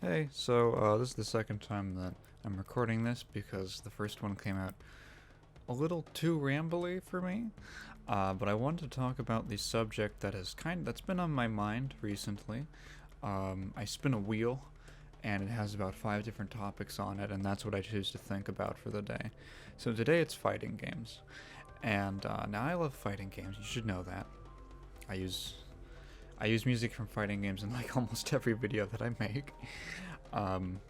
Hey, this is the second time that I'm recording this because the first one came out a little too rambly for me. But I wanted to talk about the subject that's been on my mind recently. I spin a wheel, and it has about 5 different topics on it, and that's what I choose to think about for the day. So today it's fighting games, and now I love fighting games. You should know that. I use music from fighting games in like almost every video that I make. And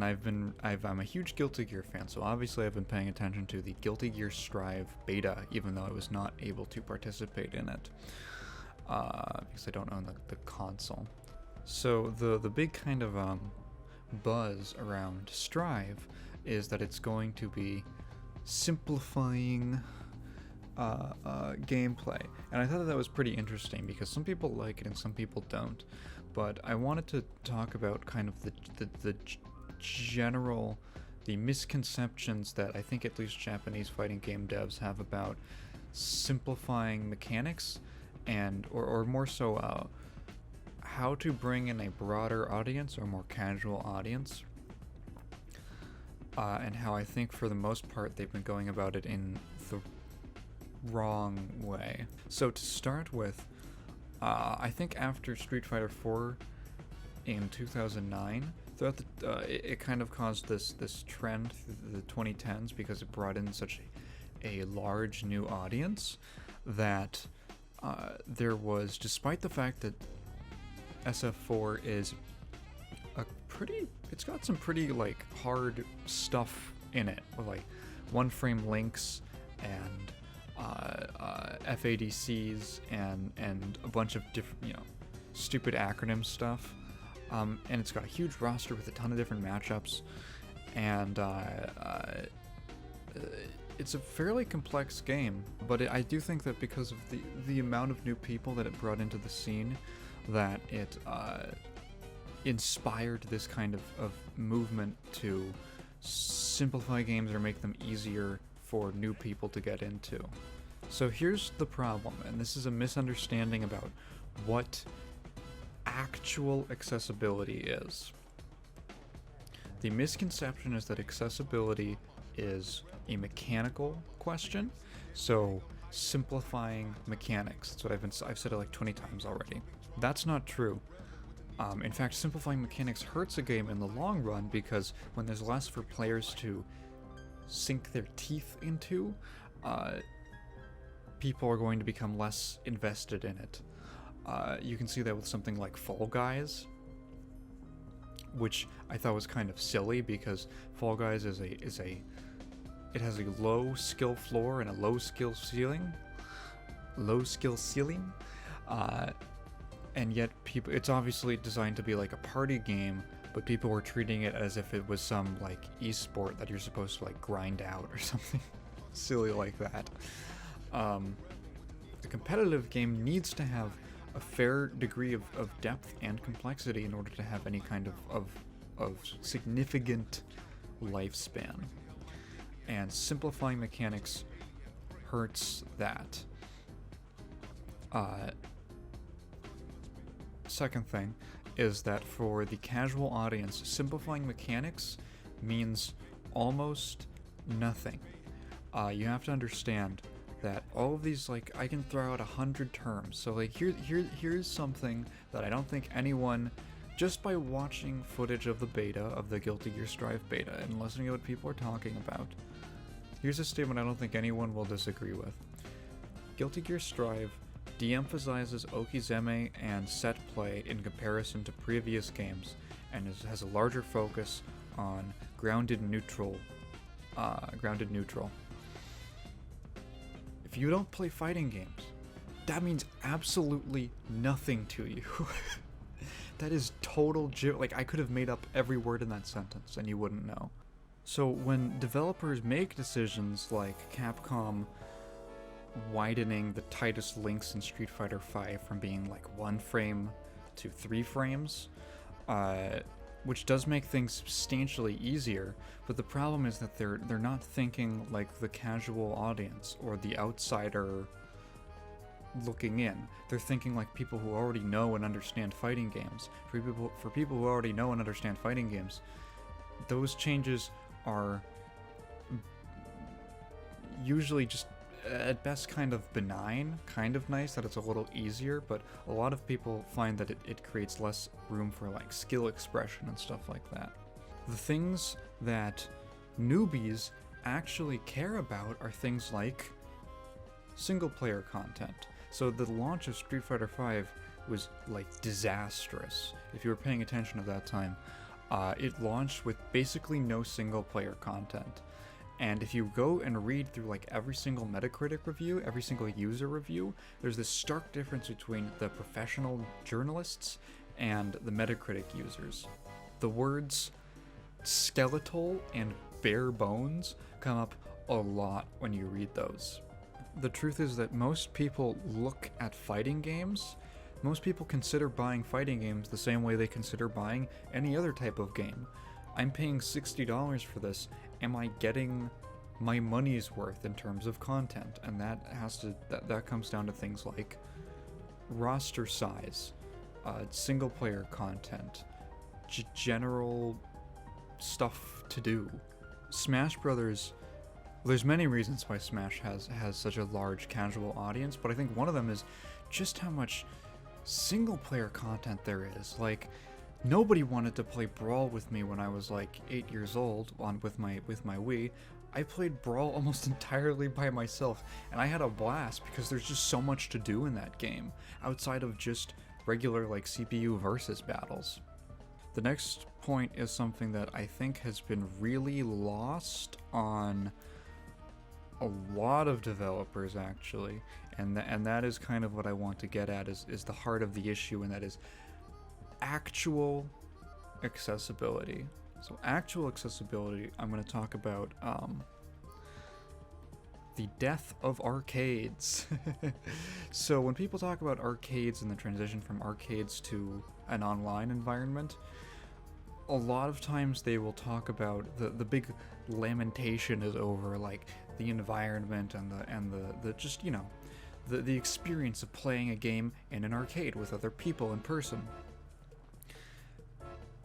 I'm a huge Guilty Gear fan, so obviously I've been paying attention to the Guilty Gear Strive beta, even though I was not able to participate in it, because I don't own the console. So the big kind of buzz around Strive is that it's going to be simplifying gameplay, and I thought that was pretty interesting because some people like it and some people don't. But I wanted to talk about kind of the general, the misconceptions that I think at least Japanese fighting game devs have about simplifying mechanics, and or more so how to bring in a broader audience or more casual audience. And how I think for the most part they've been going about it in the wrong way. So to start with, I think after Street Fighter 4 in 2009, throughout it kind of caused this trend through the 2010s because it brought in such a large new audience that there was, despite the fact that SF4 is it's got some pretty like hard stuff in it, with like one frame links and FADCs and a bunch of different, stupid acronym stuff. And it's got a huge roster with a ton of different matchups, and it's a fairly complex game. But I do think that because of the amount of new people that it brought into the scene, that it inspired this kind of movement to simplify games or make them easier for new people to get into. So here's the problem, and this is a misunderstanding about what actual accessibility is. The misconception is that accessibility is a mechanical question, so simplifying mechanics. That's what I've said it like 20 times already. That's not true. In fact, simplifying mechanics hurts a game in the long run because when there's less for players to sink their teeth into, people are going to become less invested in it. You can see that with something like Fall Guys, which I thought was kind of silly because Fall Guys it has a low skill floor and a low skill ceiling, and yet it's obviously designed to be like a party game, but people were treating it as if it was some like esport that you're supposed to like grind out or something silly like that. The competitive game needs to have a fair degree of depth and complexity in order to have any kind of significant lifespan. And simplifying mechanics hurts that. Second thing is that for the casual audience, simplifying mechanics means almost nothing. You have to understand that all of these, like, I can throw out 100 terms. So like here's something that I don't think anyone, just by watching footage of the beta, of the Guilty Gear Strive beta, and listening to what people are talking about, here's a statement I don't think anyone will disagree with. Guilty Gear Strive de-emphasizes Okizeme and set play in comparison to previous games, and has a larger focus on grounded neutral. If you don't play fighting games, that means absolutely nothing to you. That is total like, I could have made up every word in that sentence and you wouldn't know. So when developers make decisions like Capcom widening the tightest links in Street Fighter V from being like 1 frame to 3 frames, which does make things substantially easier, but the problem is that they're not thinking like the casual audience or the outsider looking in. They're thinking like people who already know and understand fighting games. For people who already know and understand fighting games, those changes are usually just at best kind of benign, kind of nice that it's a little easier, but a lot of people find that it creates less room for like skill expression and stuff like that. The things that newbies actually care about are things like single player content. So the launch of Street Fighter V was like disastrous. If you were paying attention at that time, it launched with basically no single player content. And if you go and read through like every single Metacritic review, every single user review, there's this stark difference between the professional journalists and the Metacritic users. The words skeletal and bare bones come up a lot when you read those. The truth is that most people look at fighting games, most people consider buying fighting games the same way they consider buying any other type of game. I'm paying $60 for this. Am I getting my money's worth in terms of content? And that comes down to things like roster size, single player content, general stuff to do. Smash Brothers, there's many reasons why Smash has such a large casual audience, but I think one of them is just how much single player content there is. Like, nobody wanted to play Brawl with me when I was like 8 years old with my Wii. I played Brawl almost entirely by myself, and I had a blast because there's just so much to do in that game outside of just regular like CPU versus battles. The next point is something that I think has been really lost on a lot of developers actually, and that is kind of what I want to get at is the heart of the issue, and that is actual accessibility. So actual accessibility, I'm going to talk about the death of arcades. So when people talk about arcades and the transition from arcades to an online environment, a lot of times they will talk about the big lamentation is over like the environment and the just, you know, the experience of playing a game in an arcade with other people in person.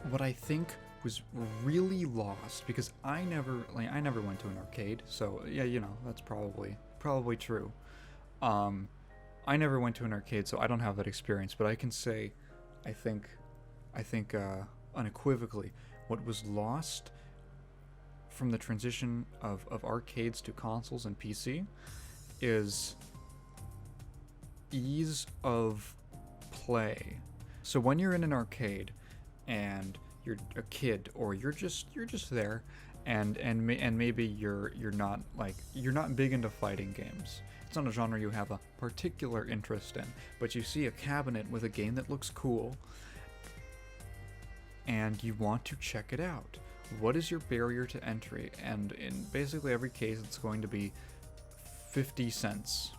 What I think was really lost, because I never went to an arcade, so yeah, you know, that's probably true. I never went to an arcade, so I don't have that experience, but I can say, I think unequivocally, what was lost from the transition of arcades to consoles and PC is ease of play. So when you're in an arcade and you're a kid, or you're just there, and maybe you're not big into fighting games. It's not a genre you have a particular interest in, but you see a cabinet with a game that looks cool, and you want to check it out. What is your barrier to entry? And in basically every case, it's going to be 50 cents.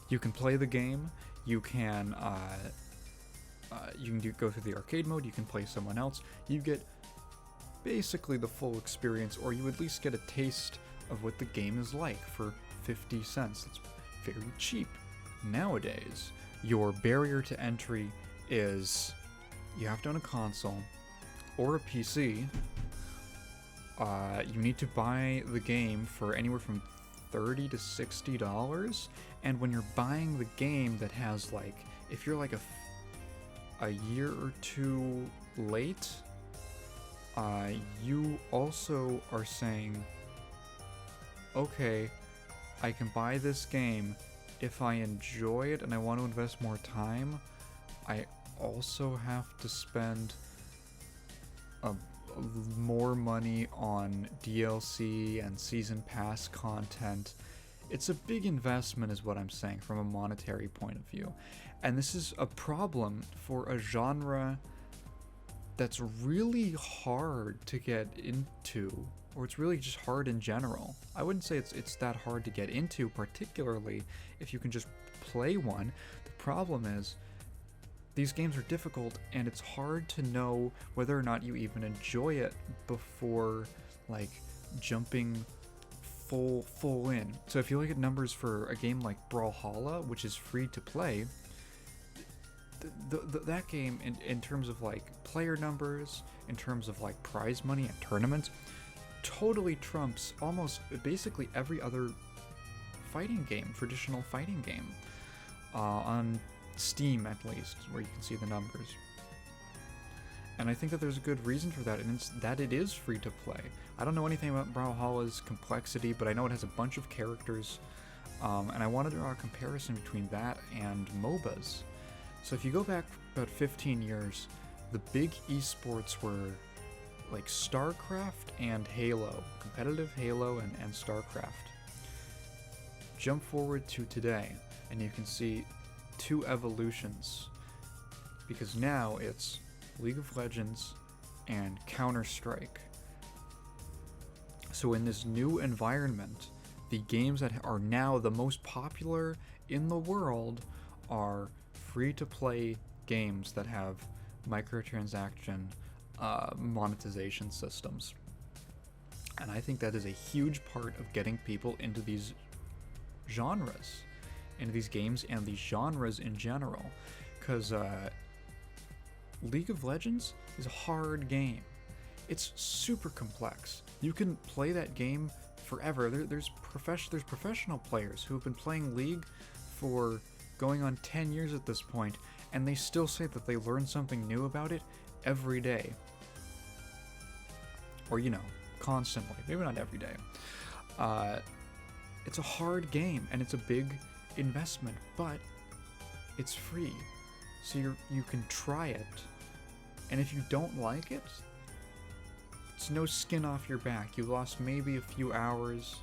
You can play the game. You can go through the arcade mode. You can play someone else. You get basically the full experience, or you at least get a taste of what the game is like for 50 cents. It's very cheap. Nowadays, your barrier to entry is you have to own a console or a PC. You need to buy the game for anywhere from $30 to $60, and when you're buying the game that has like, if you're like a year or two late, you also are saying, okay, I can buy this game if I enjoy it and I want to invest more time. I also have to spend more money on DLC and season pass content. It's a big investment is what I'm saying from a monetary point of view. And this is a problem for a genre that's really hard to get into, or it's really just hard in general. I wouldn't say it's that hard to get into, particularly if you can just play one. The problem is these games are difficult, and it's hard to know whether or not you even enjoy it before like jumping full in. So if you look at numbers for a game like Brawlhalla, which is free to play, that game in terms of like player numbers, in terms of like prize money and tournaments, totally trumps almost basically every other fighting game, traditional fighting game, on Steam at least, where you can see the numbers. And I think that there's a good reason for that, and it's that it is free to play. I don't know anything about Brawlhalla's complexity, but I know it has a bunch of characters, and I want to draw a comparison between that and MOBAs. So if you go back about 15 years, the big esports were like StarCraft and Halo, competitive Halo and StarCraft. Jump forward to today, and you can see two evolutions, because now it's League of Legends and Counter-Strike. So in this new environment, the games that are now the most popular in the world are free-to-play games that have microtransaction monetization systems. And I think that is a huge part of getting people into these genres, into these games and these genres in general, because League of Legends is a hard game. It's super complex. You can play that game forever. There's professional players who have been playing League for going on 10 years at this point, and they still say that they learn something new about it every day. Or, you know, constantly. Maybe not every day. It's a hard game, and it's a big investment, but it's free. So you can try it, and if you don't like it, it's no skin off your back. You lost maybe a few hours.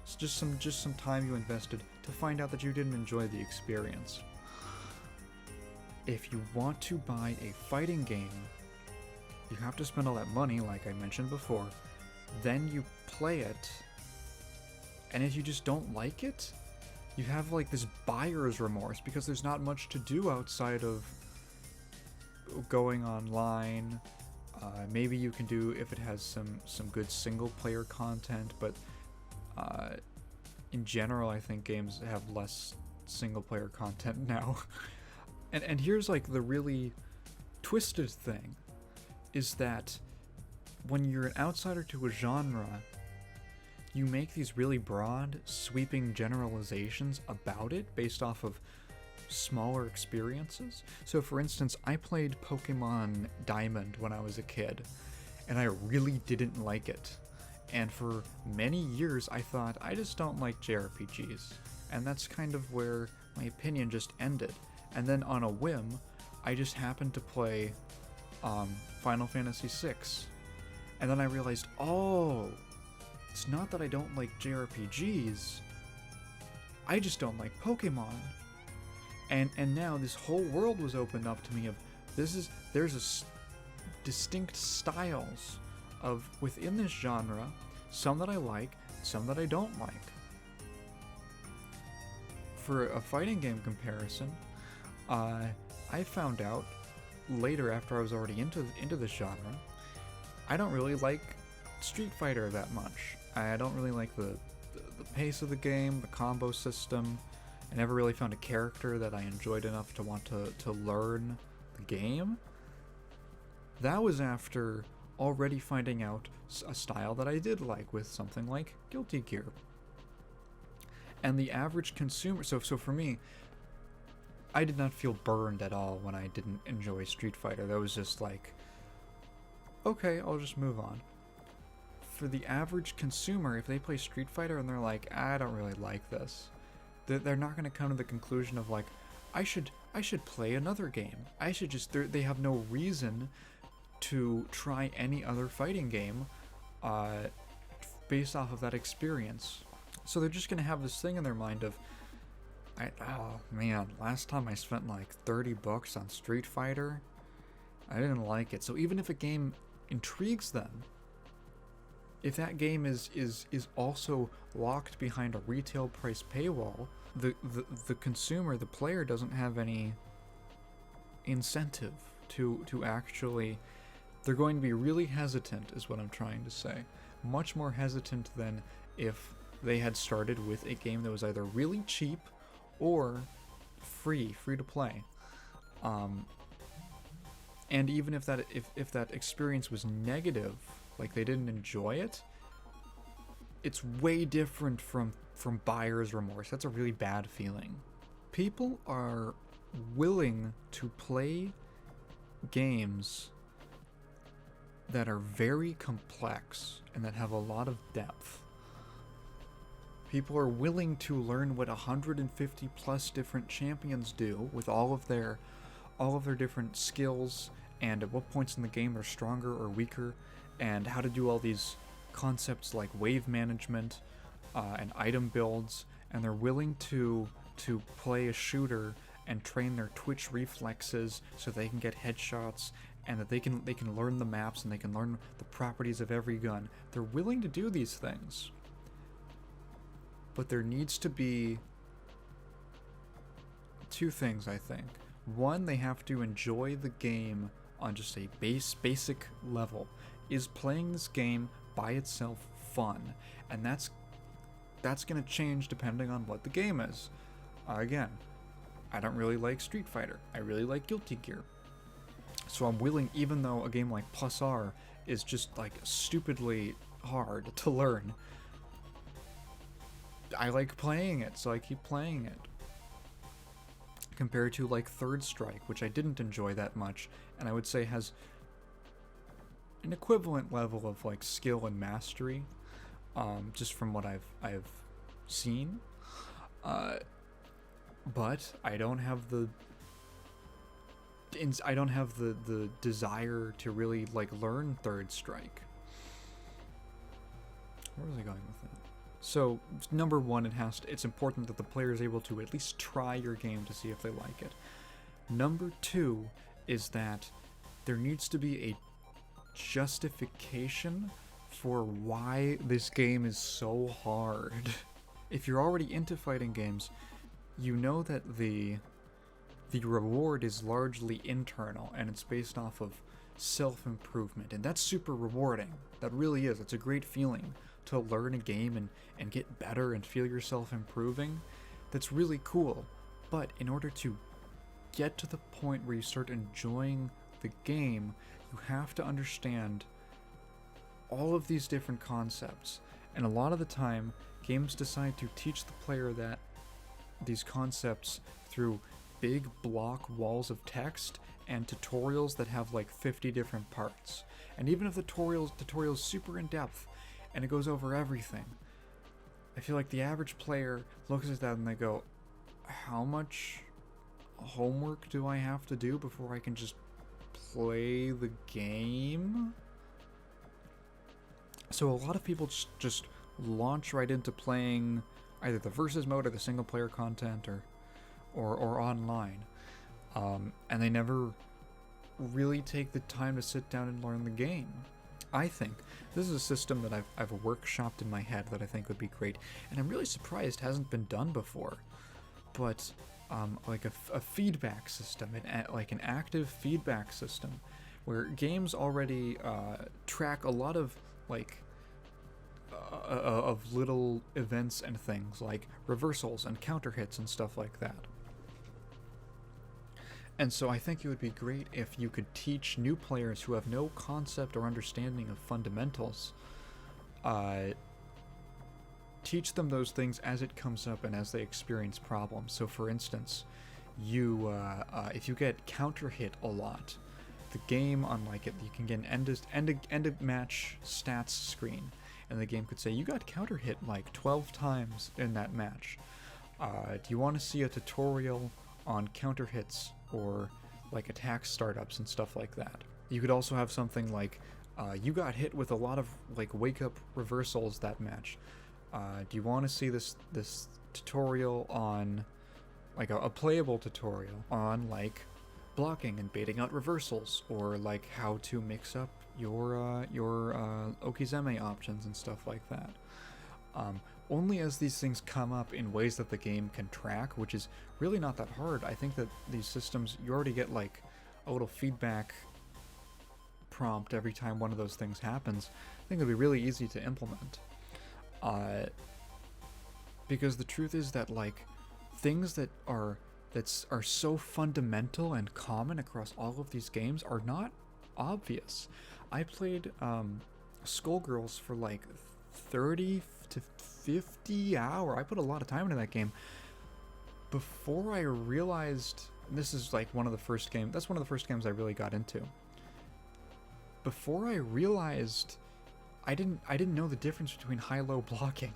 It's just some time you invested to find out that you didn't enjoy the experience. If you want to buy a fighting game, you have to spend all that money, like I mentioned before. Then you play it, and if you just don't like it, you have like this buyer's remorse, because there's not much to do outside of going online. Maybe you can do if it has some good single player content, but in general I think games have less single player content now. and here's like the really twisted thing, is that when you're an outsider to a genre, you make these really broad, sweeping generalizations about it based off of smaller experiences. So for instance, I played Pokemon Diamond when I was a kid, and I really didn't like it. And for many years I thought, I just don't like JRPGs. And that's kind of where my opinion just ended. And then on a whim, I just happened to play Final Fantasy VI. And then I realized, oh, it's not that I don't like JRPGs, I just don't like Pokemon. And now this whole world was opened up to me of, there's distinct styles of within this genre, some that I like, some that I don't like. For a fighting game comparison, I found out later, after I was already into this genre, I don't really like Street Fighter that much. I don't really like the pace of the game, the combo system. I never really found a character that I enjoyed enough to want to learn the game. That was after already finding out a style that I did like with something like Guilty Gear. And the average consumer, so for me, I did not feel burned at all when I didn't enjoy Street Fighter. That was just like, okay, I'll just move on. For the average consumer, if they play Street Fighter and they're like, I don't really like this, they're not going to come to the conclusion of like, I should play another game. I should just, they have no reason to try any other fighting game based off of that experience. So they're just going to have this thing in their mind of, oh man, last time I spent like $30 on Street Fighter, I didn't like it. So even if a game intrigues them, if that game is also locked behind a retail price paywall, the consumer, the player, doesn't have any incentive to actually, they're going to be really hesitant, is what I'm trying to say. Much more hesitant than if they had started with a game that was either really cheap or free to play. And even if that experience was negative, like they didn't enjoy it, it's way different from buyer's remorse. That's a really bad feeling. People are willing to play games that are very complex and that have a lot of depth. People are willing to learn what 150 plus different champions do with all of their different skills, and at what points in the game they're stronger or weaker, and how to do all these concepts like wave management and item builds, and they're willing to play a shooter and train their twitch reflexes so they can get headshots, and that they can learn the maps and they can learn the properties of every gun. They're willing to do these things. But there needs to be two things, I think. One, they have to enjoy the game on just a basic level. Is playing this game by itself fun? And that's going to change depending on what the game is. Again, I don't really like Street Fighter. I really like Guilty Gear. So I'm willing, even though a game like Plus R is just like stupidly hard to learn, I like playing it, so I keep playing it. Compared to like Third Strike, which I didn't enjoy that much, and I would say has an equivalent level of like skill and mastery, just from what I've seen. But I don't have the desire to really like learn Third Strike. Where was I going with that? So, number one, it's important that the player is able to at least try your game to see if they like it. Number two is that there needs to be a justification for why this game is so hard. If you're already into fighting games, you know that the reward is largely internal, and it's based off of self-improvement, and that's super rewarding. That really is. It's a great feeling to learn a game and get better and feel yourself improving. That's really cool. But in order to get to the point where you start enjoying the game, you have to understand all of these different concepts. And a lot of the time, games decide to teach the player that these concepts through big block walls of text and tutorials that have like 50 different parts. And even if the tutorial's super in depth and it goes over everything, I feel like the average player looks at that and they go, how much homework do I have to do before I can just play the game? So a lot of people just launch right into playing either the versus mode or the single player content or online, and they never really take the time to sit down and learn the game. I think this is a system that I've workshopped in my head that I think would be great, and I'm really surprised hasn't been done before. But like a feedback system, like an active feedback system, where games already track a lot of like of little events and things like reversals and counter hits and stuff like that. And so I think it would be great if you could teach new players who have no concept or understanding of fundamentals, teach them those things as it comes up and as they experience problems. So for instance, if you get counter hit a lot, the game, unlike it, you can get an end of match stats screen, and the game could say, you got counter hit like 12 times in that match. Do you want to see a tutorial on counter hits or like attack startups and stuff like that? You could also have something like, you got hit with a lot of like wake up reversals that match. Do you want to see this tutorial on like a playable tutorial on like blocking and baiting out reversals, or like how to mix up your Okizeme options and stuff like that? Only as these things come up in ways that the game can track, which is really not that hard. I think that these systems, you already get like a little feedback prompt every time one of those things happens. I think it'd be really easy to implement. Because the truth is that, like, things that are so fundamental and common across all of these games are not obvious. I played Skullgirls for like 30 to 50 hours. I put a lot of time into that game before I realized, this is like one of the first games, that's one of the first games I really got into. Before I realized, I didn't know the difference between high-low blocking.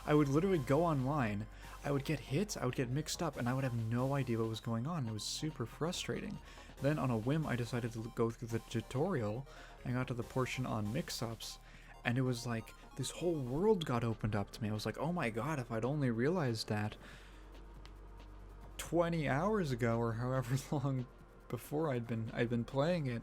I would literally go online, I would get hit, I would get mixed up, and I would have no idea what was going on. It was super frustrating. Then on a whim, I decided to go through the tutorial. I got to the portion on mix-ups, and it was like this whole world got opened up to me. I was like, oh my god, if I'd only realized that 20 hours ago, or however long before I'd been playing it,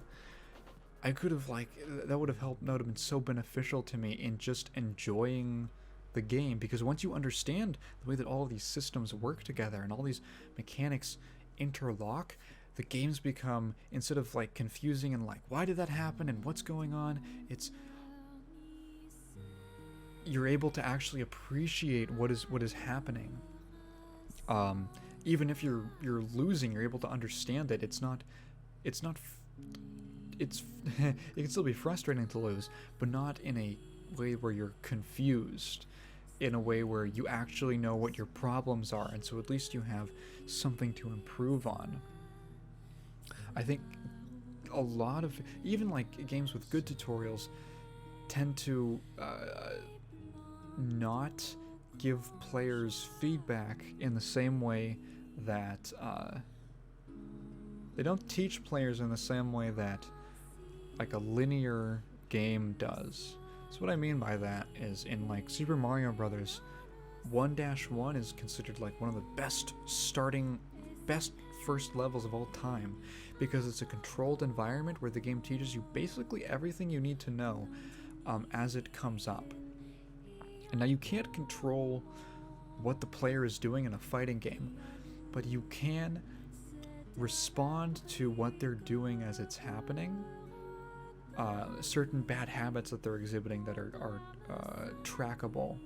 I could have, like, that would have helped, that would have been so beneficial to me in just enjoying the game. Because once you understand the way that all of these systems work together and all these mechanics interlock, the games become, instead of like confusing and like, why did that happen and what's going on, it's, you're able to actually appreciate what is happening. Even if you're losing, you're able to understand it. It's it can still be frustrating to lose, but not in a way where you're confused, in a way where you actually know what your problems are, and so at least you have something to improve on. I think a lot of, even like games with good tutorials, tend to not give players feedback in the same way that they don't teach players in the same way that like a linear game does. So what I mean by that is, in like Super Mario Brothers, 1-1 is considered like one of the best first levels of all time, because it's a controlled environment where the game teaches you basically everything you need to know as it comes up. And now you can't control what the player is doing in a fighting game, but you can respond to what they're doing as it's happening. Certain bad habits that they're exhibiting that are trackable.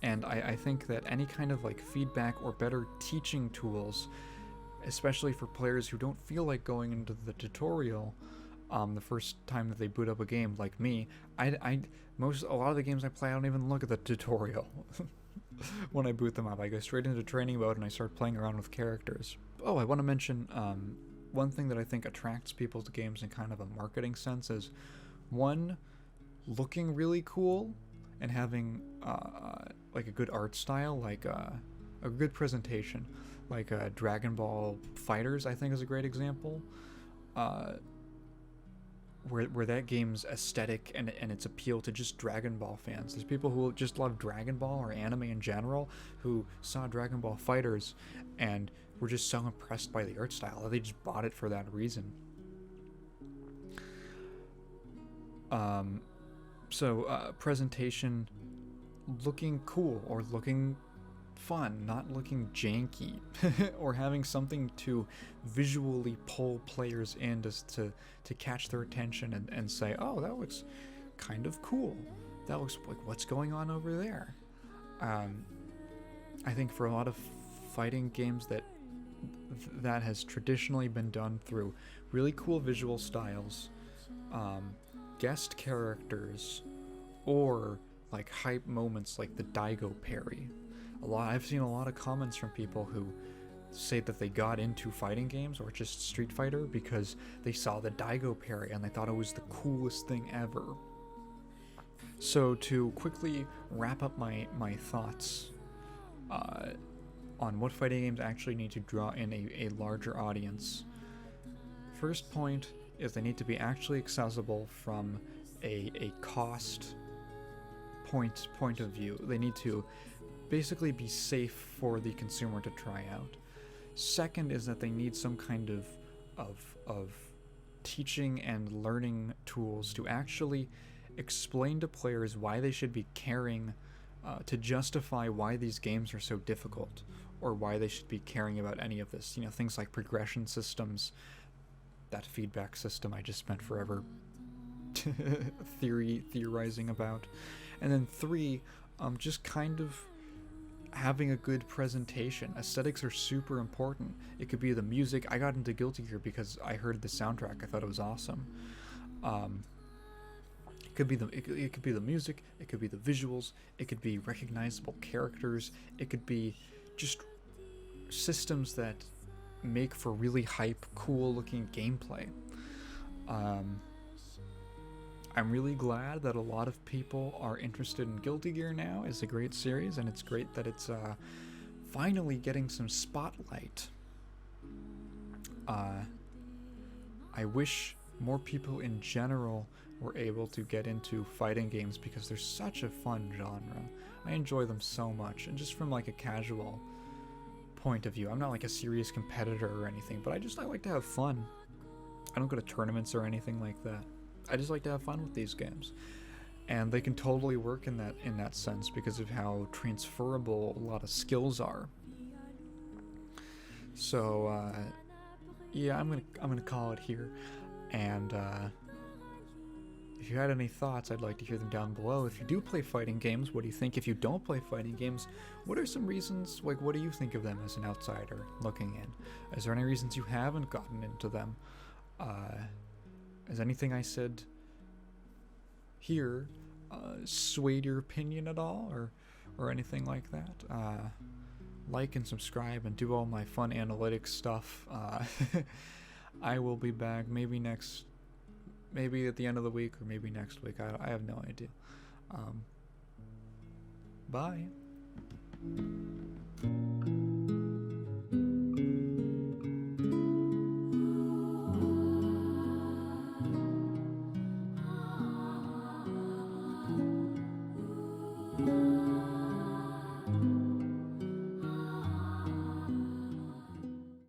And I think that any kind of like feedback or better teaching tools, especially for players who don't feel like going into the tutorial the first time that they boot up a game, like me, a lot of the games I play, I don't even look at the tutorial when I boot them up. I go straight into training mode and I start playing around with characters. Oh, I want to mention one thing that I think attracts people to games in kind of a marketing sense is, one, looking really cool and having like a good art style, like a good presentation, like Dragon Ball Fighters, I think, is a great example, where that game's aesthetic and its appeal to just Dragon Ball fans. There's people who just love Dragon Ball or anime in general who saw Dragon Ball Fighters and were just so impressed by the art style that they just bought it for that reason. Presentation, looking cool or looking fun, not looking janky, or having something to visually pull players in to catch their attention and say, oh, that looks kind of cool. That looks like what's going on over there. I think for a lot of fighting games that has traditionally been done through really cool visual styles, guest characters, or like hype moments like the Daigo parry. I've seen a lot of comments from people who say that they got into fighting games or just Street Fighter because they saw the Daigo parry and they thought it was the coolest thing ever. So to quickly wrap up my thoughts on what fighting games actually need to draw in a larger audience. First point is they need to be actually accessible from a cost point of view. They need to basically be safe for the consumer to try out. Second is that they need some kind of teaching and learning tools to actually explain to players why they should be caring, to justify why these games are so difficult, or why they should be caring about any of this. You know, things like progression systems, that feedback system I just spent forever theorizing about, And then 3, just kind of having a good presentation. Aesthetics are super important. It could be the music. I got into Guilty Gear because I heard the soundtrack. I thought it was awesome. It could be it could be the music. It could be the visuals. It could be recognizable characters. It could be just systems that make for really hype, cool-looking gameplay. I'm really glad that a lot of people are interested in Guilty Gear now. It's a great series, and it's great that it's finally getting some spotlight. I wish more people in general were able to get into fighting games because they're such a fun genre. I enjoy them so much, and just from like a casual point of view. I'm not like a serious competitor or anything, but I like to have fun. I don't go to tournaments or anything like that. I just like to have fun with these games, and they can totally work in that sense because of how transferable a lot of skills are. So yeah, I'm gonna call it here, and if you had any thoughts, I'd like to hear them down below. If you do play fighting games, what do you think? If you don't play fighting games, what are some reasons, like what do you think of them as an outsider looking in? Is there any reasons you haven't gotten into them? Has anything I said here swayed your opinion at all, or anything like that? Like and subscribe and do all my fun analytics stuff. I will be back maybe at the end of the week, or maybe next week. I have no idea. Bye.